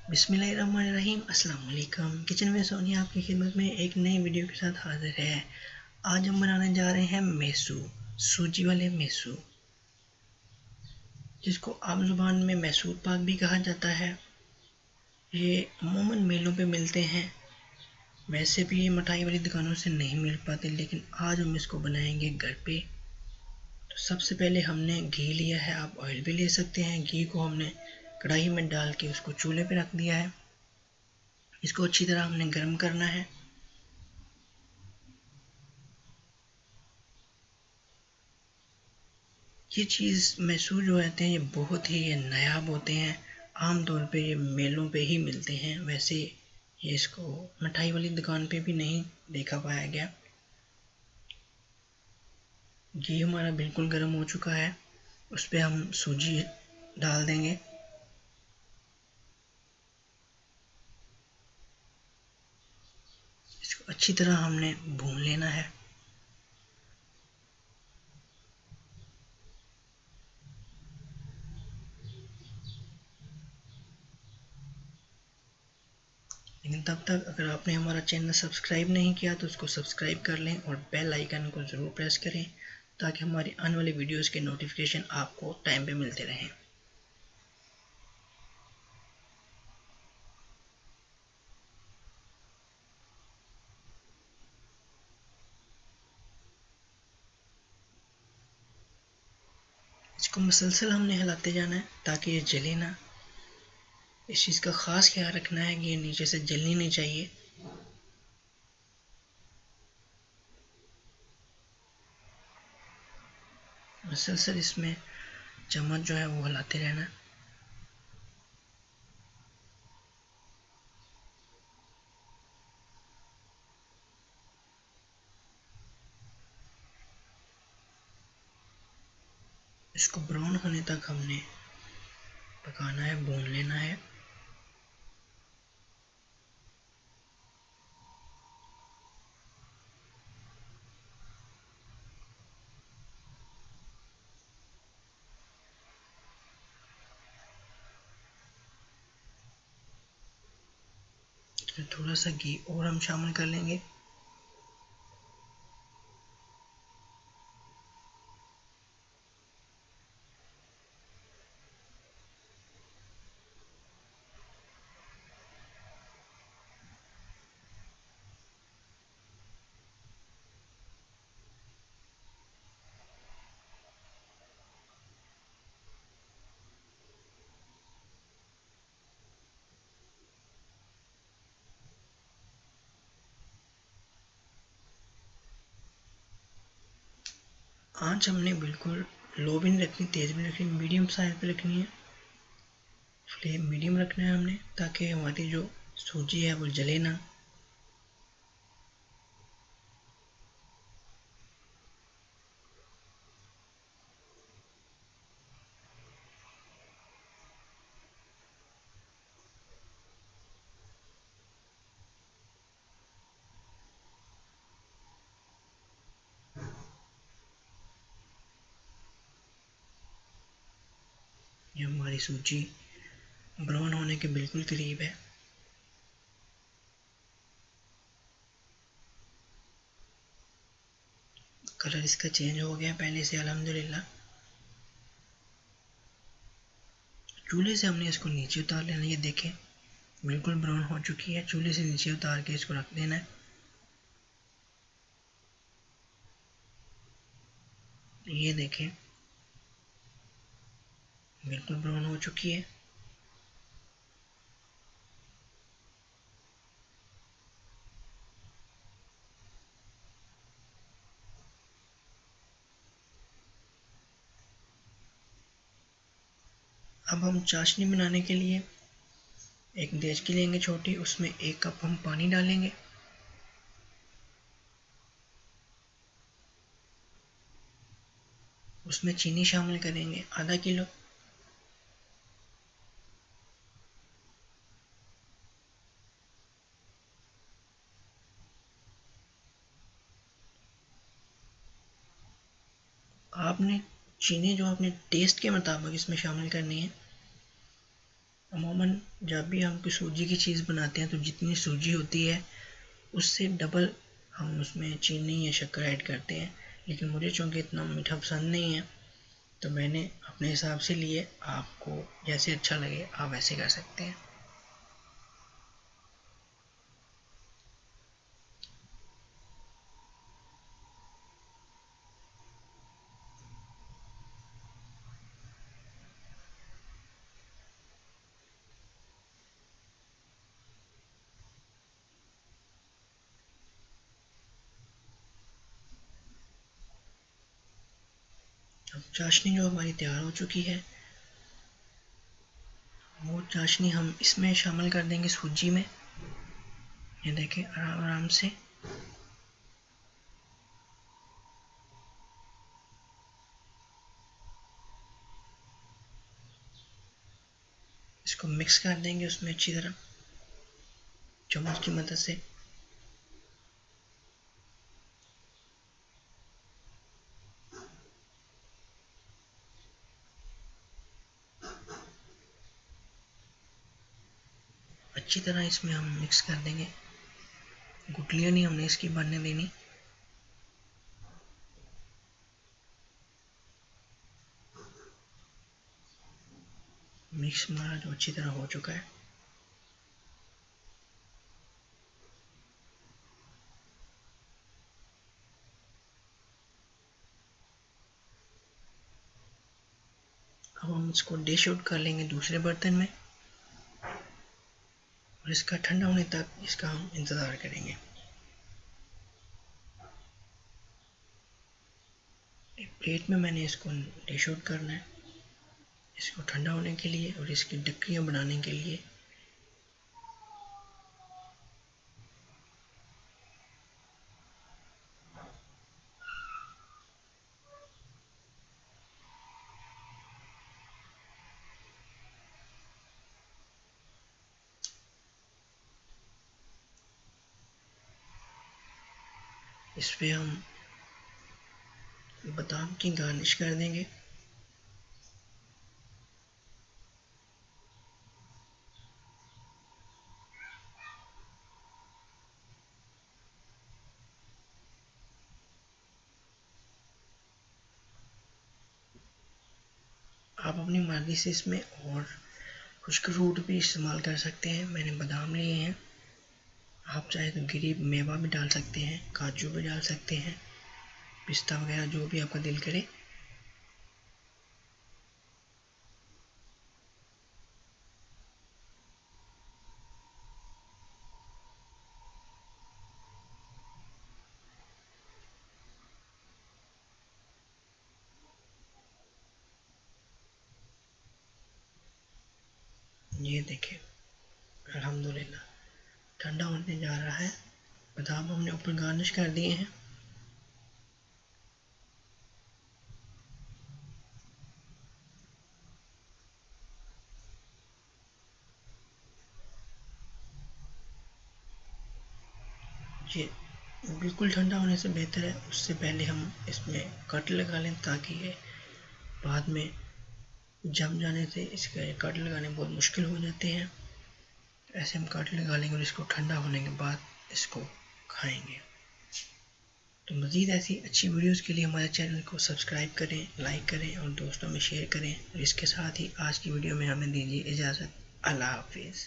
बिस्मिल्लाहिर्रहमानिर्रहीम। अस्सलाम वालेकुम। किचन में सोनिया आपकी खिदमत में एक नई वीडियो के साथ हाजिर है। आज हम बनाने जा रहे हैं मैसू, सूजी वाले मैसू, जिसको आम जुबान में मैसूर पाक भी कहा जाता है। ये अमूमन मेलों पे मिलते हैं। वैसे भी ये मिठाई वाली दुकानों से नहीं मिल पाते, लेकिन आज हम इसको बनाएंगे घर पे। तो सबसे पहले हमने घी लिया है, आप ऑयल भी ले सकते हैं। घी को हमने कढ़ाई में डाल के उसको चूल्हे पे रख दिया है। इसको अच्छी तरह हमने गर्म करना है। ये चीज़ मैसूर जो रहते हैं ये बहुत ही नायाब होते हैं। आम तौर पे ये मेलों पे ही मिलते हैं। वैसे ये इसको मिठाई वाली दुकान पे भी नहीं देखा पाया गया। घी हमारा बिल्कुल गर्म हो चुका है। उस पर हम सूजी डाल देंगे। इसको अच्छी तरह हमने भून लेना है। लेकिन तब तक अगर आपने हमारा चैनल सब्सक्राइब नहीं किया तो उसको सब्सक्राइब कर लें और बेल आइकन को ज़रूर प्रेस करें, ताकि हमारी आने वाली वीडियोस के नोटिफिकेशन आपको टाइम पे मिलते रहें। इसको मुसलसल हमने हिलाते जाना है ताकि ये जले ना। इस चीज़ का ख़ास ख्याल रखना है कि ये नीचे से जलनी नहीं चाहिए। मुसलसल इसमें चम्मच जो है वो हिलाते रहना। इसको ब्राउन होने तक हमने पकाना है, भून लेना है। इसमें थोड़ा सा घी और हम शामिल कर लेंगे। आंच हमने बिल्कुल लो भी नहीं रखनी, तेज़ भी नहीं रखनी, मीडियम साइज पे रखनी है। फ्लेम मीडियम रखना है हमने, ताकि हमारी जो सूजी है वो जले ना। ये हमारी सूजी ब्राउन होने के बिल्कुल करीब है। कलर इसका चेंज हो गया पहले से अल्हम्दुलिल्लाह। चूल्हे से हमने इसको नीचे उतार लेना। ये देखें बिल्कुल ब्राउन हो चुकी है। चूल्हे से नीचे उतार के इसको रख देना है। ये देखें बिल्कुल ब्राउन हो चुकी है। अब हम चाशनी बनाने के लिए एक देचकी लेंगे छोटी, उसमें 1 कप हम पानी डालेंगे। उसमें चीनी शामिल करेंगे आधा किलो। आपने चीनी जो अपने टेस्ट के मुताबिक इसमें शामिल करनी है। अमूमन जब भी हम कोई सूजी की चीज़ बनाते हैं तो जितनी सूजी होती है उससे डबल हम उसमें चीनी या शक्कर ऐड करते हैं, लेकिन मुझे चूँकि इतना मीठा पसंद नहीं है तो मैंने अपने हिसाब से लिए। आपको जैसे अच्छा लगे आप वैसे कर सकते हैं। अब चाशनी जो हमारी तैयार हो चुकी है वो चाशनी हम इसमें शामिल कर देंगे सूजी में। ये देखें आराम आराम से। इसको मिक्स कर देंगे उसमें अच्छी तरह चम्मच की मदद से। अच्छी तरह इसमें हम मिक्स कर देंगे, गुठलियाँ नहीं हमने इसकी बनने देनी। मिक्स हमारा जो अच्छी तरह हो चुका है। अब हम इसको डिश आउट कर लेंगे दूसरे बर्तन में और इसका ठंडा होने तक इसका हम इंतज़ार करेंगे। एक प्लेट में मैंने इसको डिश आउट करना है, इसको ठंडा होने के लिए और इसकी टिक्कियाँ बनाने के लिए। इस पे हम बादाम की गार्निश कर देंगे। आप अपनी मर्ज़ी से इसमें और खुश्क फ्रूट भी इस्तेमाल कर सकते हैं। मैंने बादाम लिए हैं, आप चाहे तो गिरी मेवा भी डाल सकते हैं, काजू भी डाल सकते हैं, पिस्ता वगैरह जो भी आपका दिल करे। ये देखें अल्हम्दुलिल्लाह ठंडा होने जा रहा है। बादाम हमने ऊपर गार्निश कर दिए हैं। ये बिल्कुल ठंडा होने से बेहतर है उससे पहले हम इसमें कट लगा लें ताकि ये बाद में जम जाने से इसके कट लगाने बहुत मुश्किल हो जाते हैं। ऐसे हम कट लगा लेंगे और इसको ठंडा होने के बाद इसको खाएंगे। तो मज़ीद ऐसी अच्छी वीडियोस के लिए हमारे चैनल को सब्सक्राइब करें, लाइक करें और दोस्तों में शेयर करें। और इसके साथ ही आज की वीडियो में हमें दीजिए इजाज़त। अल्लाह हाफिज़।